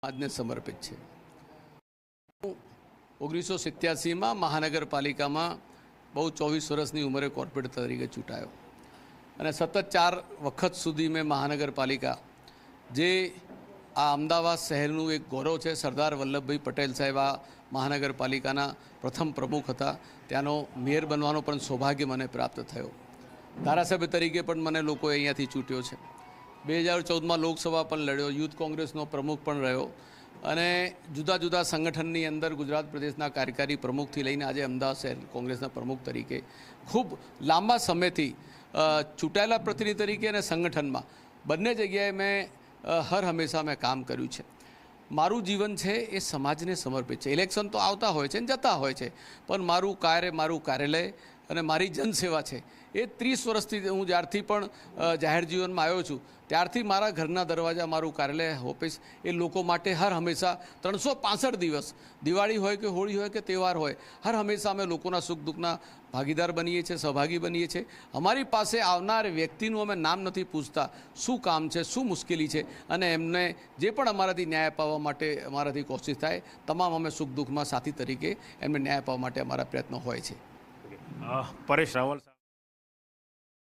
આજને સમર્પિત છે। 1987માં મહાનગરપાલિકામાં બહુ 24 વર્ષની ઉંમરે કોર્પોરેટર તરીકે ચૂંટાયો અને સતત 4 વખત સુધી મેં મહાનગરપાલિકા જે આ અમદાવાદ શહેરનું એક ગૌરવ છે, સરદાર વલ્લભભાઈ પટેલ સાહેબ આ મહાનગરપાલિકાના પ્રથમ પ્રમુખ હતા, ત્યાંનો મેયર બનવાનો પણ સૌભાગ્ય મને પ્રાપ્ત થયો। ધારાસભ્ય તરીકે પણ મને લોકોએ અહીંયાથી ચૂંટ્યો છે। 2014માં લોકસભા પણ લડ્યો, યુથ કોંગ્રેસનો પ્રમુખ પણ રહ્યો અને જુદા જુદા સંગઠનની અંદર ગુજરાત પ્રદેશના કાર્યકારી પ્રમુખથી લઈને આજે અમદાવાદ શહેર કોંગ્રેસના પ્રમુખ તરીકે ખૂબ લાંબા સમયથી ચૂંટાયેલા પ્રતિનિધિ તરીકે અને સંગઠનમાં બંને જગ્યાએ મેં હર હંમેશા મેં કામ કર્યું છે। મારું જીવન છે એ સમાજને સમર્પિત છે। ઇલેક્શન તો આવતા હોય છે અને જતા હોય છે, પણ મારું કાર્યાલય અને મારી જનસેવા છે એ 30 વર્ષથી હું જ્યારથી પણ જાહેર જીવનમાં આવ્યો છું ત્યારથી મારા ઘરના દરવાજા, મારું કાર્યાલય, ઓફિસ એ લોકો માટે હર હંમેશા 365 દિવસ, દિવાળી હોય કે હોળી હોય કે તહેવાર હોય, હર હંમેશા અમે લોકોના સુખ દુઃખના ભાગીદાર બનીએ છીએ, સહભાગી બનીએ છીએ। અમારી પાસે આવનાર વ્યક્તિનું અમે નામ નથી પૂછતા, શું કામ છે, શું મુશ્કેલી છે અને એમને જે પણ અમારાથી ન્યાય અપાવવા માટે અમારાથી કોશિશ થાય તમામ અમે સુખ દુઃખમાં સાથી તરીકે એમને ન્યાય અપાવવા માટે અમારા પ્રયત્નો હોય છે। પરેશ રાવલ।